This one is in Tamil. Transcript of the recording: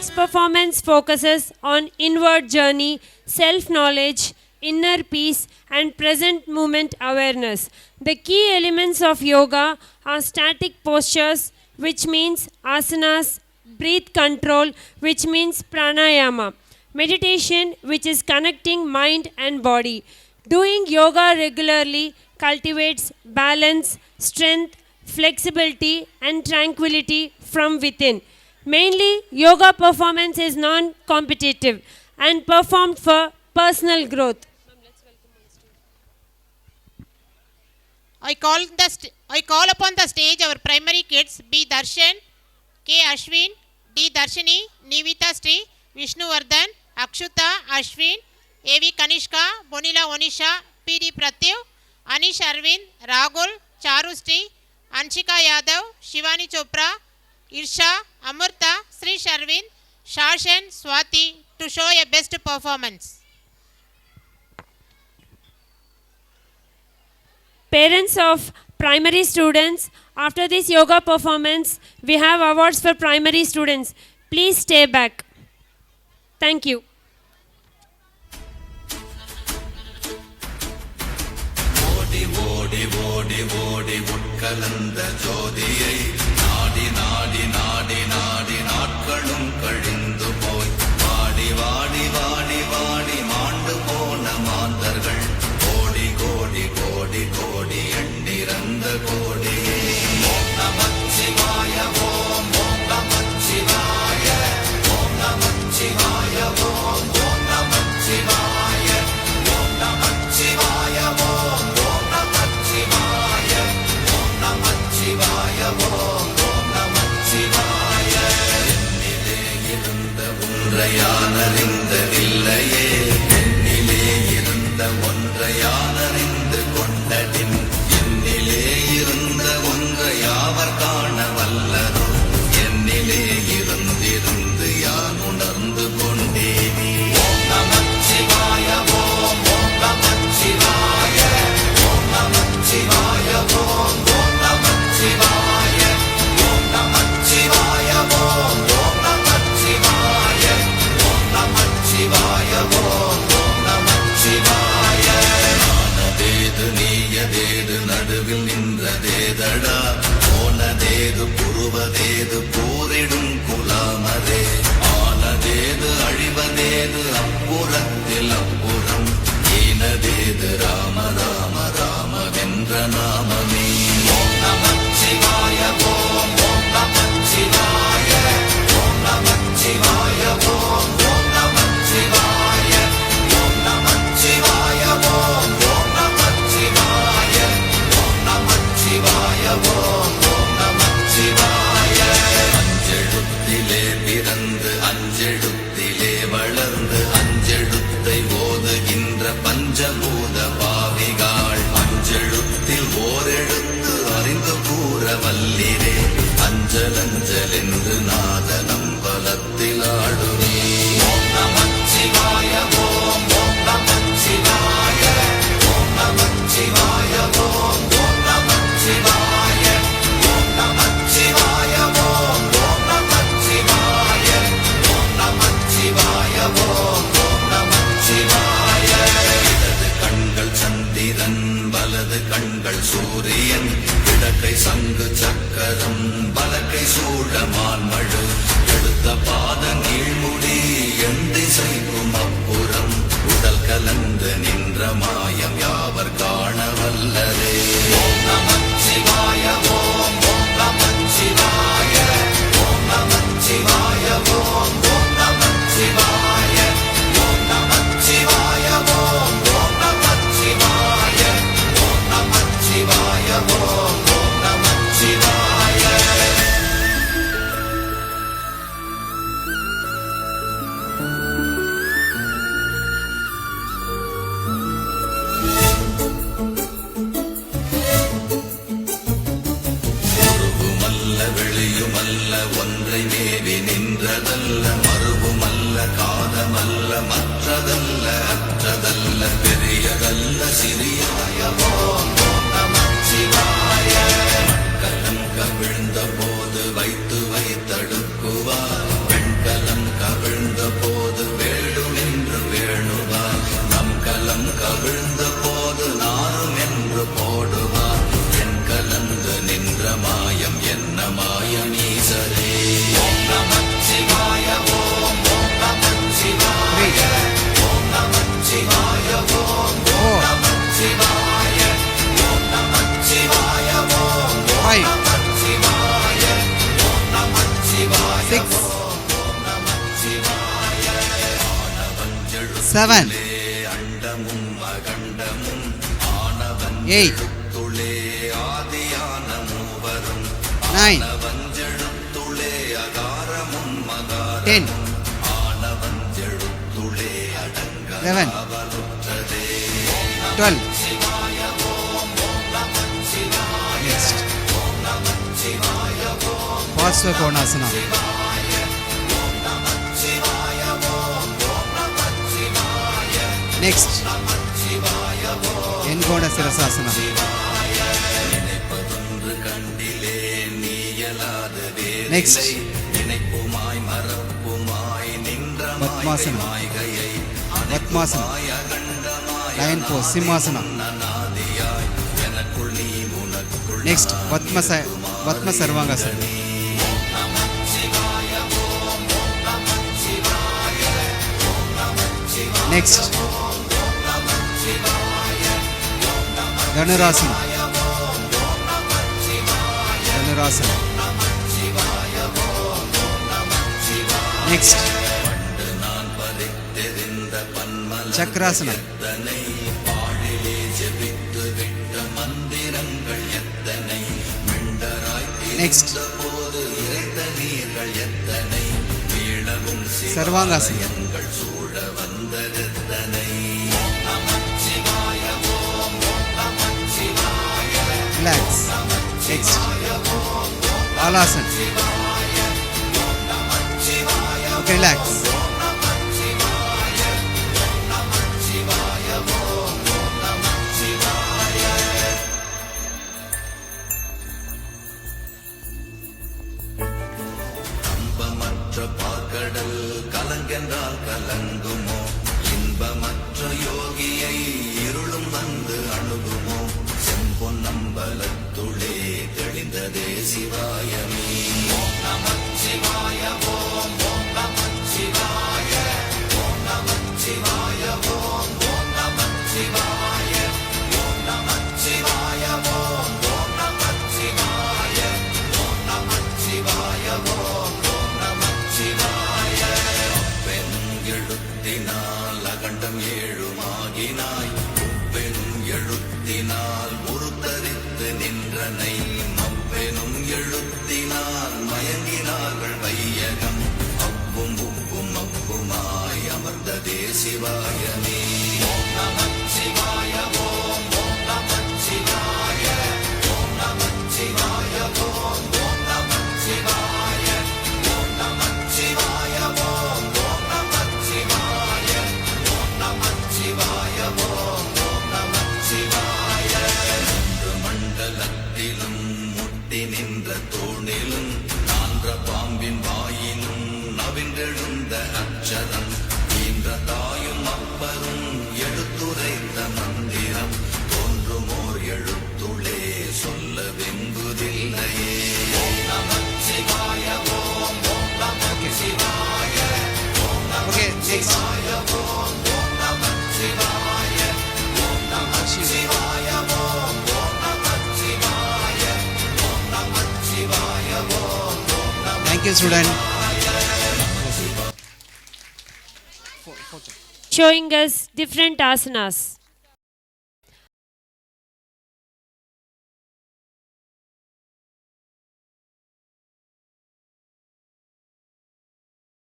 next performance focuses on inward journey, self-knowledge, inner peace, and present moment awareness. The key elements of yoga are static postures, which means asanas, breath control, which means pranayama, meditation, which is connecting mind and body. Doing yoga regularly cultivates balance, strength, flexibility, and tranquility from within. Mainly, yoga performance is non-competitive and performed for personal growth. I call upon the stage our primary kids B. Darshan, K. Ashwin, D. Darshini, Nivita Sri, Vishnu Vardhan, Akshuta, Ashwin, A.V. Kanishka, Bonila Onisha, P.D. Pratyu, Anish Arvind, Rahul, Charu Sri, Anshika Yadav, Shivani Chopra, Irsha, Amurta, Sri Sharvin, Shashan, Swati to show a best performance. Parents of primary students, after this yoga performance, we have awards for primary students. Please stay back. Thank you. ஓடி ஓடி ஓடி ஓடி உட்கலந்த ஜோதியை நாடி நாடி நாடி நாடி நாட்களும் கழிந்து போய் வாடி வாடி வாடி வாடி மாண்டு போன மாந்தர்கள் கோடி கோடி கோடி கோடி எண்ணிறந்த கோடியே ஓம் நமச்சிவாய ஓம் ஓம் நமச்சிவாய ஓம் நமச்சிவாய ஓம் ஓம் நமச்சிவாய ஓம் நமச்சிவாய ஓம் ஓம் நமச்சிவாய ஓம் நமச்சிவாய ஓம் ஓம் நமச்சிவாய என்னிலே இருந்த ஒன்றை யானறிந்ததில்லையே என்னிலே இருந்த ஒன்றை யானறிந்து கொண்டடின் என்னிலே இருந்த ஒன்றை யாவர் காண வல்லதோ என்னிலே இருந்திருந்து யான் உணர்ந்து கொண்டேனே ஓம் நமச்சிவாய ஓம் ஓம் நமச்சிவாய ஓம் நமச்சிவாய ஓம் ஓம் நமச்சிவாய ஓம் நமச்சிவாய ஓம் ஓம் நமச்சிவாய ஓம் நமச்சிவாய ஓம் ஓம் நமச்சிவாய ஆனதேது நீயதேது நடுவில் நின்றதேதடா போனதேது புருவதேது போரிடும் குலாமதே ஆனதேது அழிவதேது அப்புறத்தில் அப்புறம் ஈனதேது ராம ராம ராமவென்ற நாமமே ஓம் நமச்சிவாய ஓம் ஓம் நமச்சிவாய ஓம் நமச்சிவாய ஓம் ஓம் நமச்சிவாய ஓம் நமச்சிவாய ஓம் ஓம் நமச்சிவாய ஓம் நமச்சிவாய ஓம் ஓம் நமச்சிவாய அஞ்செழுத்திலே பிறந்து அஞ்செழுத்திலே வளர்ந்து அஞ்செழுத்தை ஓதுகின்ற பஞ்சபூத பாவிகாள் அஞ்செழுத்தில் ஓரெழுத்து அறிந்து கூற வல்லிரே அஞ்சல் அஞ்சல் என்று நாதனம் பலத்தில் ஆடுமே ஓம் நமச்சிவாய ஓம் ஓம் நமச்சிவாய ஓம் நமச்சிவாய ஓம் ஓம் நமச்சிவாய ஓம் நமச்சிவாய ஓம் ஓம் நமச்சிவாய ஓம் நமச்சிவாய ஓம் ஓம் நமச்சிவாய இடது கண்கள் சந்திரன் வலது கண்கள் சூரியன் இடக்கை சங்கு சக்கரம் வலக்கை சூழமான் மழு எடுத்த பாத நீழ்முடி என் திசைக்கும் அப்புறம் உடல் கலந்து நின்ற மாயம் யாவர் காண வல்லரே ஓம் நமச்சிவாய ஓம் ஓம் நமச்சிவாய ஓம் நமச்சிவாய ஓம் ஓம் நமச்சிவாய ஓம் நமச்சிவாய ஓம் ஓம் நமச்சிவாய ஓம் நமச்சிவாய ஓம் ஓம் நமச்சிவாய உருவுமல்ல வெளியுமல்ல ஒன்றை மேவி நின்றதல்ல மறுவுமல்ல காதமல்ல மற்றதல்ல அற்றதல்ல பெரியதல்ல சிறியாய ஓம் ஓம் நமச்சிவாய கலம் கவிழ்ந்த போது வைத்து வைத்தடுக்குவார் பெண்கலம் 7 அண்டமும் அகண்டமும் ஆனவன் 8 துளே ஆதியான மூவரும் 9 வஞ்செழுத்துளே அகாரமும் 10 ஆனவஞ்செழுத்துளே அடங்க 11 அவருற்றதே 12 next Parsva Konasana next Engona Sirasasana நினைப்பதொன்று கண்டிலே நீயலாது next நினைப்புமாய் மறப்புமாய் நின்ற Padmasana மாய்கையை Padmasana 9 pose Simhasana நாதியாய் எனக்குள் நீ உனக்குள் next Padma Sarvangasana next Dhanurasana Dhanurasana next நான் பறித்தெறிந்த பன்மல Chakrasana எத்தனை பாழிலே ஜெபித்து விட்ட மந்திரங்கள் எத்தனை மிண்டராய் next போது இறைத்த நீர்கள் எத்தனை மீளவும் Sarvangasana சிவங்கள் சூழ வந்ததெத்தனை relax next Alasana okay relax இன்பமற்ற பாக்கடல் கலங்கென்றால் கலங்குமோ இன்பமற்ற யோகியை இருளும் வந்து அணுகுமோ செம்பொன்னம்பலத்துளே தெளிந்ததே சிவாயமே பெரும் எழுத்தினால் அகண்டம் ஏழுமாகினாய் உப்பெனும் எழுத்தினால் முறுத்தரித்து நின்றனை மப்பெனும் எழுத்தினால் மயங்கினார்கள் வையகம் அப்பும் உப்பும் அப்புமாய் அமர்ந்ததே சிவாயமே மண்டலத்திலும் முட்டி நின்ற தூணிலும் நான்ற பாம்பின் வாயிலும் நவின்றெழுந்த அச்சரம் ஈன்ற தாயும் அப்பரும் எடுத்துரைத்த மந்திரம் தோன்றுமோர் எழுத்துளே சொல்ல வெங்குதில்லையே okay next thank you student showing us different asanas.